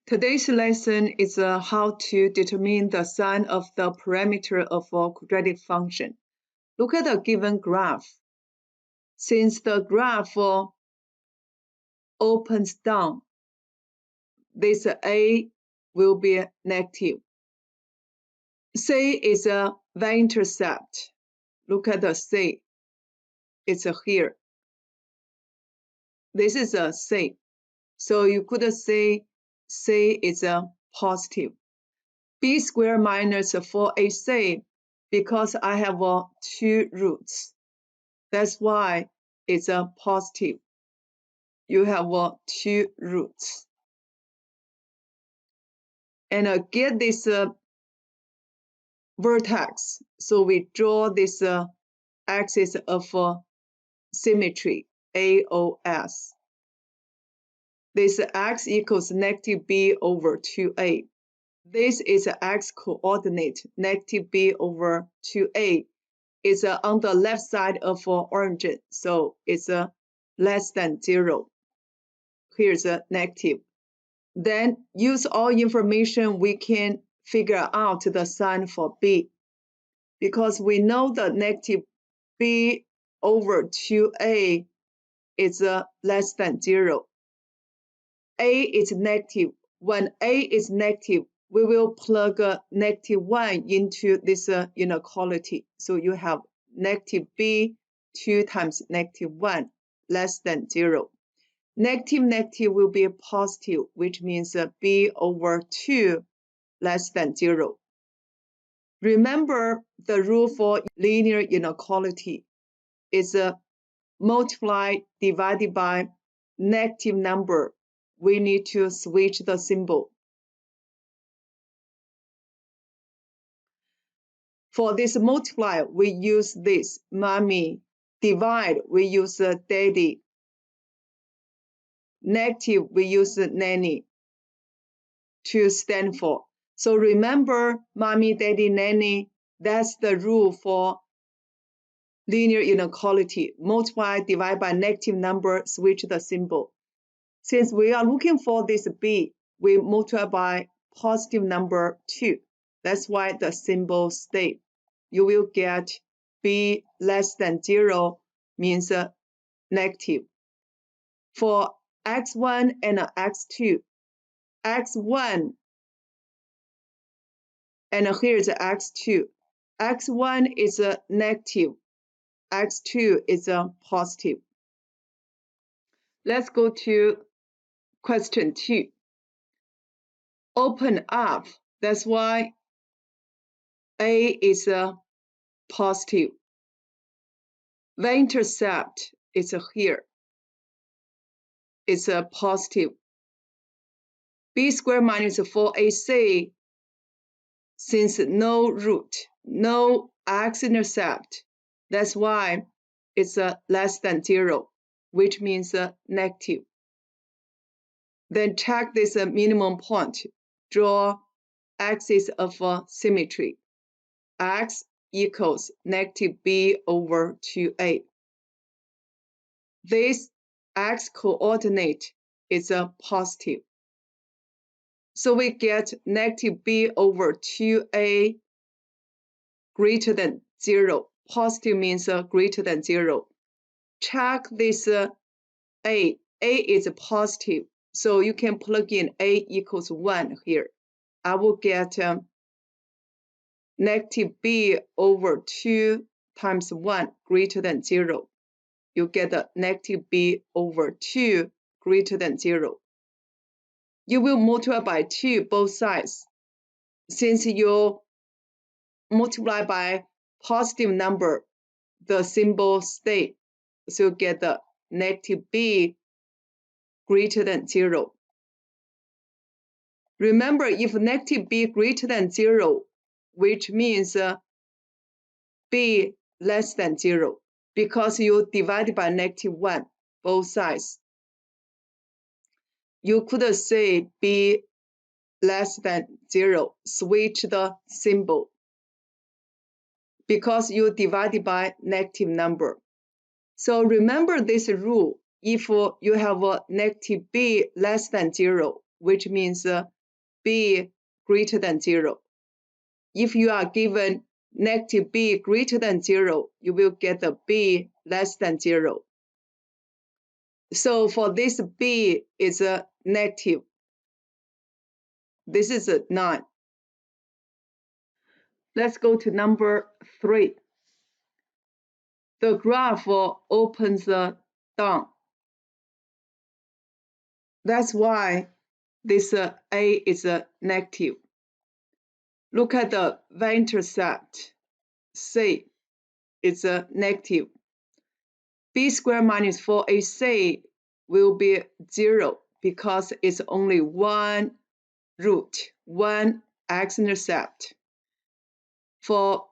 Today's lesson is how to determine the sign of the parameter of a quadratic function. Look at the given graph. Since the graph opens down, this A will be negative. C is a y-intercept. Look at the C. It's here. This is a C. So you could say C is a positive. B squared minus 4AC, because I have two roots. That's why it's a positive. You have two roots. And get this vertex. So we draw this axis of symmetry, AOS. This x equals negative b over 2a. This is an x coordinate, negative b over 2a. It's on the left side of origin, so it's less than 0. Here's a negative. Then use all information we can figure out the sign for b. Because we know the negative b over 2a is less than 0. A is negative. When A is negative, we will plug -1 into this inequality. So you have negative b 2 times -1 less than 0. Negative will be a positive, which means b over 2 less than 0. Remember the rule for linear inequality is multiply divided by negative number. We need to switch the symbol. For this multiply, we use this, mommy. Divide, we use daddy. Negative, we use nanny to stand for. So remember, mommy, daddy, nanny, that's the rule for linear inequality. Multiply, divide by negative number, switch the symbol. Since we are looking for this b, we multiply by positive number 2. That's why the symbol stays. You will get b less than 0 means negative. For x1 and x2, x1 and here's x2. x1 is a negative, x2 is a positive. Let's go to question 2. Open up, that's why A is a positive. Y-intercept is here. It's a positive. B squared minus 4AC, since no root, no x-intercept, that's why it's less than 0, which means negative. Then check this minimum point. Draw axis of symmetry. X equals negative b over 2a. This x coordinate is a positive. So we get negative b over 2a greater than 0. Positive means greater than 0. Check this a. A is positive. So you can plug in a equals 1 here. I will get negative b over 2 times 1 greater than 0. You get a negative b over 2 greater than 0. You will multiply by 2 both sides. Since you multiply by positive number, the symbol stays. So you get the negative b greater than 0. Remember, if negative b greater than 0, which means b less than 0, because you divide by -1 both sides. You could say b less than 0, switch the symbol, because you divide by negative number. So remember this rule. If you have a negative b less than 0, which means b greater than 0. If you are given negative b greater than 0, you will get the b less than 0. So for this b is a negative. This is a 9. Let's go to number 3. The graph opens down. That's why this a is a negative. Look at the y-intercept. C is a negative. B squared minus 4ac will be 0 because it's only one root, one x-intercept. For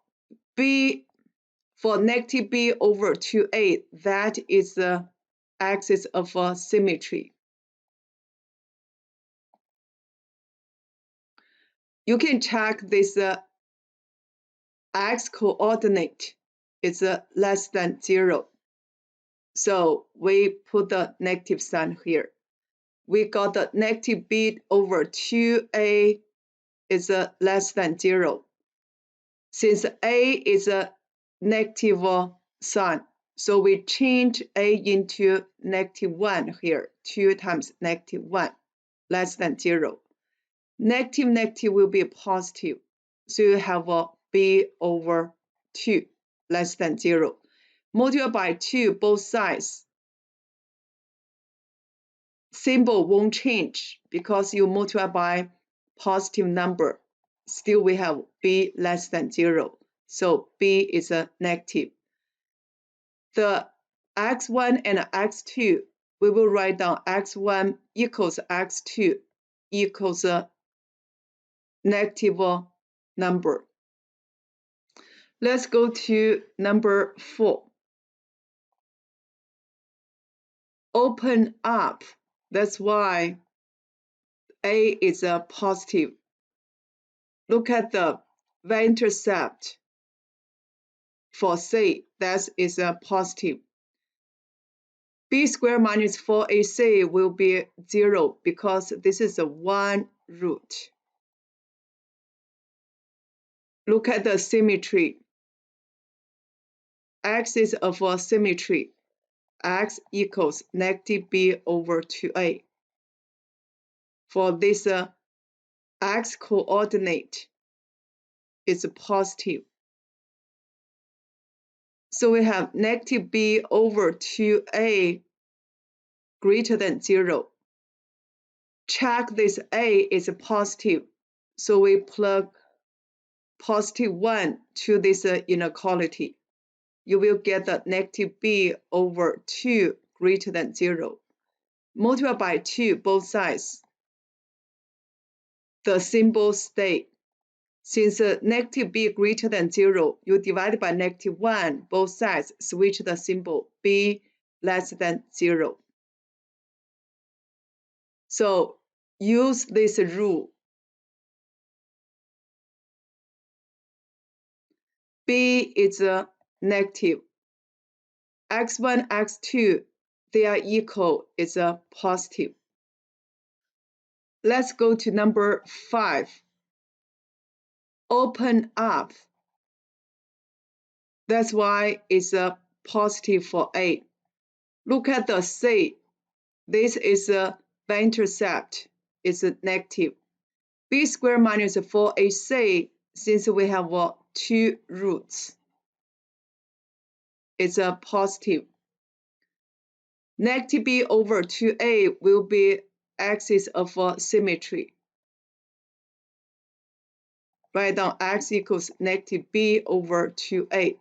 negative b over 2a, that is the axis of symmetry. You can check this x coordinate is less than 0. So we put the negative sign here. We got the negative b over 2a is less than 0. Since a is a negative sign, so we change a into negative 1 here. 2 times negative 1, less than 0. Negative negative will be positive. So you have a b over 2 less than 0. Multiply by 2 both sides. Symbol won't change because you multiply by positive number. Still we have b less than 0. So b is a negative. The x1 and x2, we will write down x1 equals x2 equals a negative number. Let's go to number 4. Open up. That's why a is a positive. Look at the y-intercept. For C, that is a positive. B squared minus 4ac will be 0 because this is a one root. Look at the symmetry. Axis of a symmetry. X equals negative b over 2a. For this x coordinate, it's positive. So we have negative b over 2a greater than 0. Check this a is positive. So we plug positive 1 to this inequality. You will get the negative b over 2 greater than 0. Multiply by 2 both sides. The symbol stay. Since negative b greater than 0, you divide by negative 1 both sides, switch the symbol b less than 0. So use this rule. B is a negative. x1, x2, they are equal, it's a positive. Let's go to number 5. Open up. That's why it's a positive for A. Look at the C. This is a y-intercept. It's a negative. B squared minus 4ac, since we have 2 roots, it's a positive. Negative b over 2a will be axis of symmetry. Write down x equals negative b over 2a.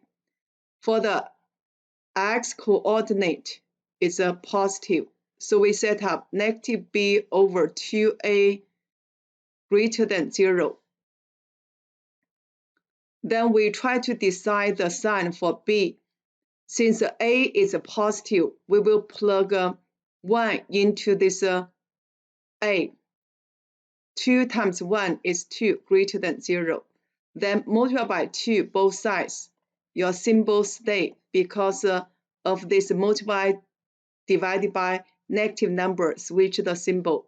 For the x coordinate, it's a positive. So we set up negative b over 2a greater than 0. Then we try to decide the sign for b. Since a is a positive, we will plug 1 into this a. 2 times 1 is 2 greater than 0. Then multiply by 2 both sides. Your symbol stay because of this multiply divided by negative number, switch the symbol.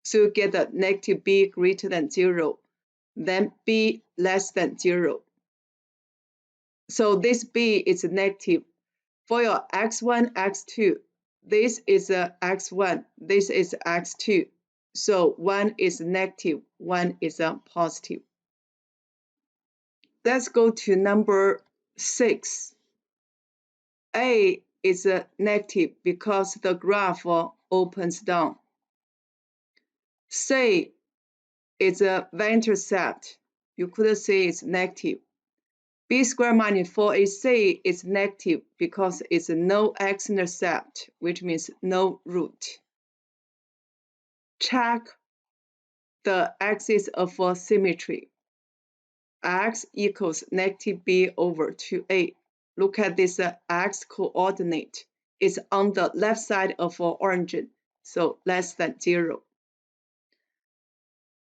So you get the negative b greater than 0, then b less than 0. So this b is negative. For your x1, x2, this is a x1, this is x2. So one is negative, one is a positive. Let's go to number 6. A is a negative because the graph opens down. C is a intercept. You could say it's negative. B squared minus 4ac is negative because it's no x-intercept, which means no root. Check the axis of symmetry. X equals negative b over 2a. Look at this x coordinate. It's on the left side of origin, so less than 0.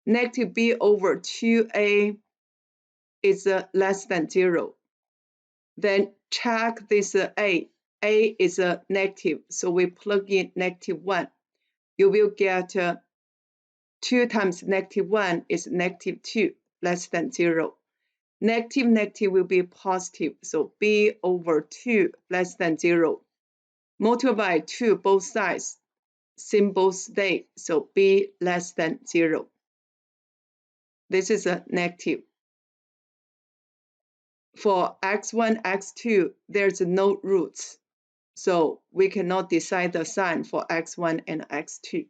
Negative b over 2a is less than 0. Then check this a. A is a negative, so we plug in negative 1. You will get 2 times negative 1 is negative 2, less than 0. Negative negative will be positive, so b over 2 less than 0. Multiply by 2 both sides, symbols stay, so b less than 0. This is a negative. For x1, x2, there's no roots, so we cannot decide the sign for x1 and x2.